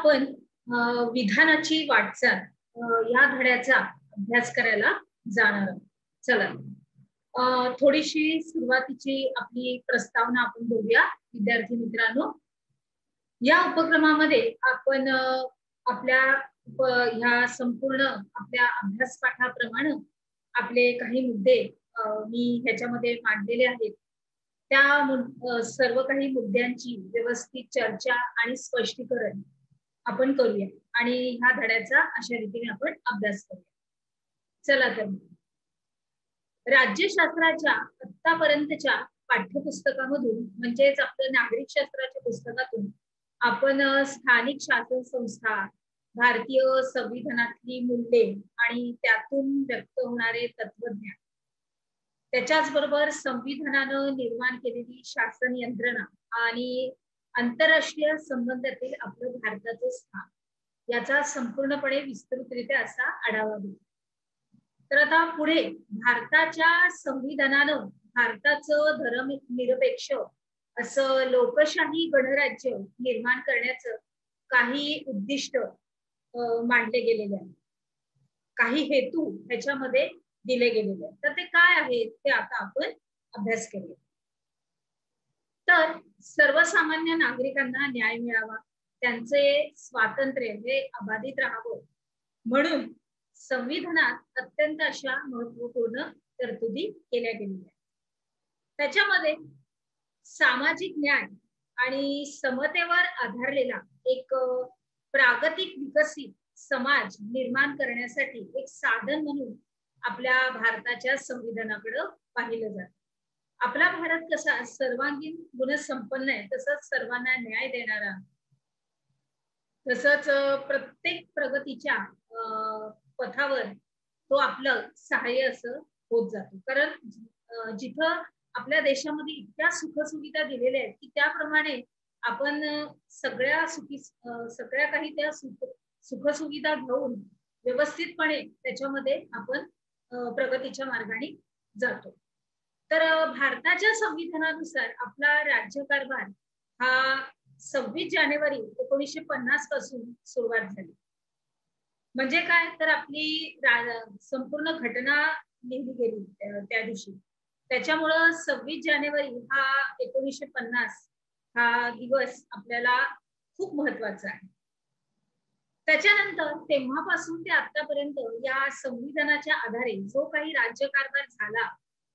आपण विधानाची वाटचाल या धड्याचा अभ्यास करायला जाणार आहोत. चला थोडीशी सुरुवातीची आपली प्रस्तावना आपण बघूया विद्यार्थी मित्रांनो. या उपक्रमामध्ये आपण आपल्या ह्या संपूर्ण आपल्या अभ्यास पाठाप्रमाणे आपले काही मुद्दे मी ह्याच्यामध्ये मांडलेले आहेत. त्या सर्व काही मुद्द्यांची व्यवस्थित चर्चा आणि स्पष्टीकरण आपण करूया आणि ह्या धड्याचा अशा रीतीने आपण अभ्यास करूया. चला तर राज्यशास्त्राच्या आतापर्यंतच्या पाठ्यपुस्तकामधून म्हणजेच आपल्या नागरिक शास्त्राच्या पुस्तकातून आपण स्थानिक शासन संस्था, भारतीय संविधानातली मूल्ये आणि त्यातून व्यक्त होणारे तत्वज्ञान, त्याच्याच बरोबर संविधानानं निर्माण केलेली शासन यंत्रणा आणि आंतरराष्ट्रीय संबंधातील आपलं भारताचं स्थान याचा संपूर्णपणे विस्तृतरित्या असा आढावा घेऊ. तर आता पुढे भारताच्या संविधानानं भारताचं धर्मनिरपेक्ष असं लोकशाही गणराज्य निर्माण करण्याचं काही उद्दिष्ट मांडले गेलेले आहेत, काही हेतू ह्याच्यामध्ये दिले गेलेले आहेत. तर ते काय आहेत ते आता आपण अभ्यास करूया. तर सर्वसामान्य नागरिकांना न्याय मिळावा, त्यांचे स्वातंत्र्य हे अबाधित राहावं म्हणून संविधानात अत्यंत अशा महत्वपूर्ण तरतुदी केल्या गेलेल्या आहेत. त्याच्यामध्ये सामाजिक न्याय आणि समतेवर आधारलेला एक प्रागतिक विकसित समाज निर्माण करण्यासाठी एक साधन म्हणून आपल्या भारताच्या संविधानाकडे पाहिलं जातं. आपला भारत कसा सर्वांगीण गुणसंपन्न आहे, तसंच सर्वांना न्याय देणारा, तसंच प्रत्येक प्रगतीच्या पथावर तो आपलं सहाय्य असं होत जातो. कारण जिथं आपल्या देशामध्ये इतक्या सुखसुविधा दिलेल्या आहेत की त्याप्रमाणे आपण सगळ्या काही त्या सुखसुविधा घेऊन व्यवस्थितपणे त्याच्यामध्ये आपण प्रगतीच्या मार्गाने जातो. तर भारताच्या संविधानानुसार आपला राज्यकारभार हा 26 जानेवारी 1950 पासून सुरुवात झाली. म्हणजे काय तर आपली संपूर्ण घटना लिहिली गेली त्या दिवशी. त्याच्यामुळं 26 जानेवारी हा 1950 हा दिवस आपल्याला खूप महत्वाचा आहे. त्याच्यानंतर तेव्हापासून ते आतापर्यंत या संविधानाच्या आधारे जो काही राज्यकारभार झाला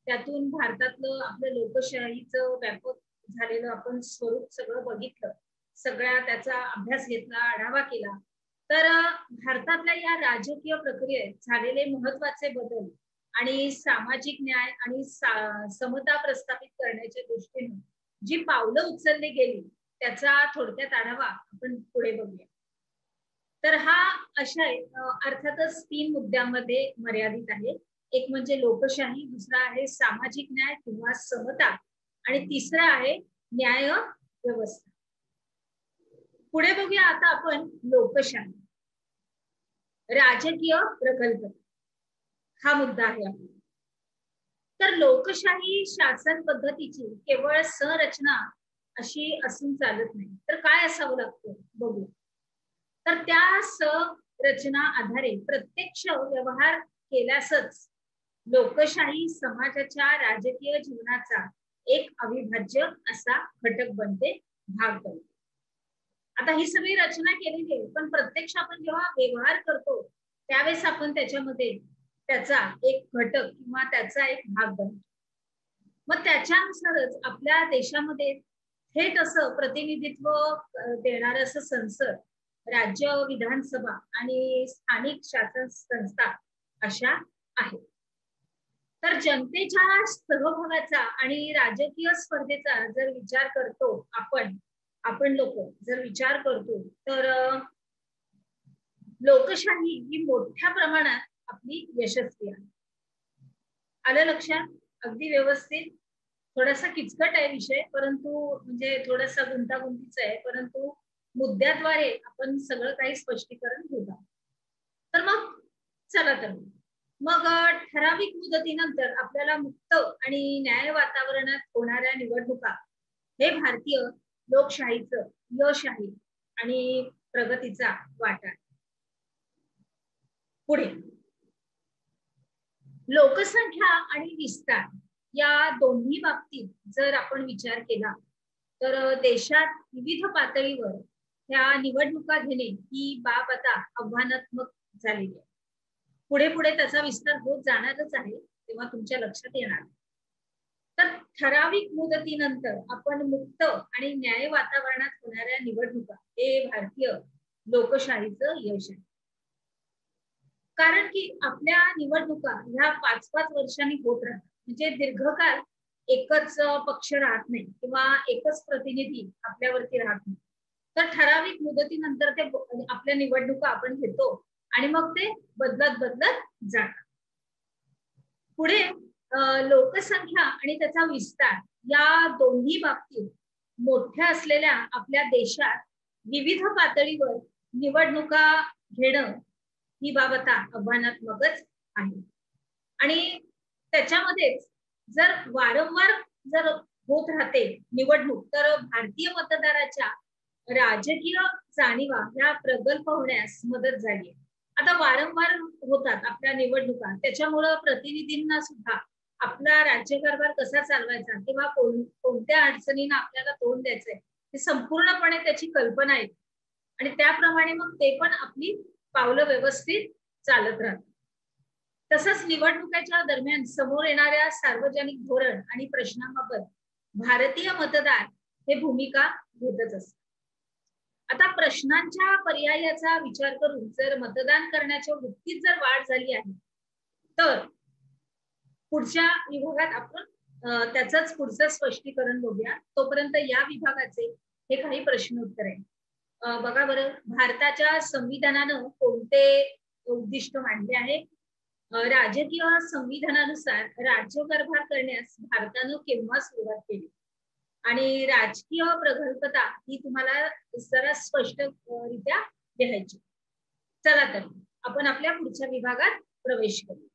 त्यातून भारतातलं आपलं लोकशाहीचं व्यापक झालेलं आपण स्वरूप सगळं बघितलं, सगळ्या त्याचा अभ्यास घेतला, आढावा केला. तर भारतातल्या या राजकीय प्रक्रियेत झालेले महत्वाचे बदल आणि सामाजिक न्याय आणि समता प्रस्थापित करण्याच्या दृष्टीने जी पावलं उचलली गेली त्याचा थोडक्यात आढावा आपण पुढे बघूया. तर हा अशा अर्थातच 3 मुद्द्यांमध्ये मर्यादित आहे. एक म्हणजे लोकशाही, दुसरा आहे सामाजिक न्याय किंवा समता आणि तिसरा आहे न्याय व्यवस्था. पुढे बघूया आता आपण लोकशाही, राजकीय प्रकल्प, हा मुद्दा आहे आपला. तर लोकशाही शासन पद्धतीची केवळ संरचना अशी असून चालत नाही, तर काय असावं लागतं बघू. तर त्या संरचना आधारे प्रत्यक्ष व्यवहार केल्यासच लोकशाही समाजाच्या राजकीय जीवनाचा एक अविभाज्य असा घटक बनते, भाग बनते. आता ही सगळी रचना केलेली आहे, पण प्रत्यक्ष आपण जेव्हा व्यवहार करतो त्यावेळेस आपण त्याच्यामध्ये त्याचा एक घटक किंवा त्याचा एक भाग बनतो. मग त्याच्यानुसारच आपल्या देशामध्ये थेट असं प्रतिनिधित्व देणारं असं संसद, राज्य विधानसभा आणि स्थानिक शासन संस्था अशा आहेत. तर जनतेच्या सहभागाचा आणि राजकीय स्पर्धेचा जर विचार करतो आपण लोक जर विचार करतो तर लोकशाही ही मोठ्या प्रमाणात आपली यशस्वी आहे. आलं लक्षात? अगदी व्यवस्थित. थोडासा किचकट आहे विषय, परंतु म्हणजे थोडासा गुंतागुंतीचा आहे, परंतु मुद्द्याद्वारे आपण सगळं काही स्पष्टीकरण घेऊ. तर मग चला तर मग ठराविक मुदतीनंतर आपल्याला मुक्त आणि न्याय वातावरणात होणाऱ्या निवडणुका हे भारतीय लोकशाहीचं यश आहे आणि प्रगतीचा वाटा आहे. पुढे लोकसंख्या आणि विस्तार या दोन्ही बाबतीत जर आपण विचार केला तर देशात विविध पातळीवर ह्या निवडणुका घेणे ही बाब आता आव्हानात्मक झालेली आहे. पुढे पुढे त्याचा विस्तार होत जाणारच आहे, तेव्हा तुमच्या लक्षात येणार. तर ठराविक मुदतीनंतर आपण मुक्त आणि न्याय वातावरणात होणाऱ्या निवडणुका हे भारतीय लोकशाहीचं यश आहे. कारण की आपल्या निवडणुका ह्या 5-5 वर्षांनी होत राहतात, म्हणजे दीर्घकाळ एकच पक्ष राहत नाही किंवा एकच प्रतिनिधी आपल्यावरती राहत नाही. तर ठराविक मुदतीनंतर ते आपल्या निवडणुका आपण घेतो आणि मग ते बदलत बदलत जातात. पुढे लोकसंख्या आणि त्याचा विस्तार या दोन्ही बाबतीत मोठ्या असलेल्या आपल्या देशात विविध पातळीवर निवडणुका घेणं ही बाब आता आव्हानात्मकच आहे. आणि त्याच्यामध्येच जर वारंवार जर होत राहते निवडणूक तर भारतीय मतदाराच्या राजकीय जाणीवा ह्या प्रगल्भ होण्यास मदत झाली. आता वारंवार होतात आपल्या निवडणुका, त्याच्यामुळं प्रतिनिधींना सुद्धा आपला राज्यकारभार कसा चालवायचा किंवा कोणत्या अडचणींना आपल्याला तोंड द्यायचंय हे संपूर्णपणे त्याची कल्पना येते आणि त्याप्रमाणे मग ते पण आपली पावलं व्यवस्थित चालत राहतात. तसंच निवडणुकीच्या दरम्यान समोर येणाऱ्या सार्वजनिक धोरण आणि प्रश्नांबाबत भारतीय मतदार हे भूमिका घेतच असतात. आता प्रश्नांच्या पर्यायाचा विचार करून जर मतदान करण्याच्या वृत्तीत जर वाढ झाली आहे तर पुढच्या विभागात आपण त्याचंच पुढचं स्पष्टीकरण बघूया. तोपर्यंत या विभागाचे हे काही प्रश्न उत्तर आहे. बघा बरं, भारताच्या संविधानानं कोणते उद्दिष्ट मांडले आहे? राजकीय संविधानानुसार राज्यकारभार करण्यास भारतानं केव्हा सुरुवात केली आणि राजकीय प्रगल्भता ही तुम्हाला जरा स्पष्टरित्या लिहायची. चला तर आपण आपल्या पुढच्या विभागात प्रवेश करू.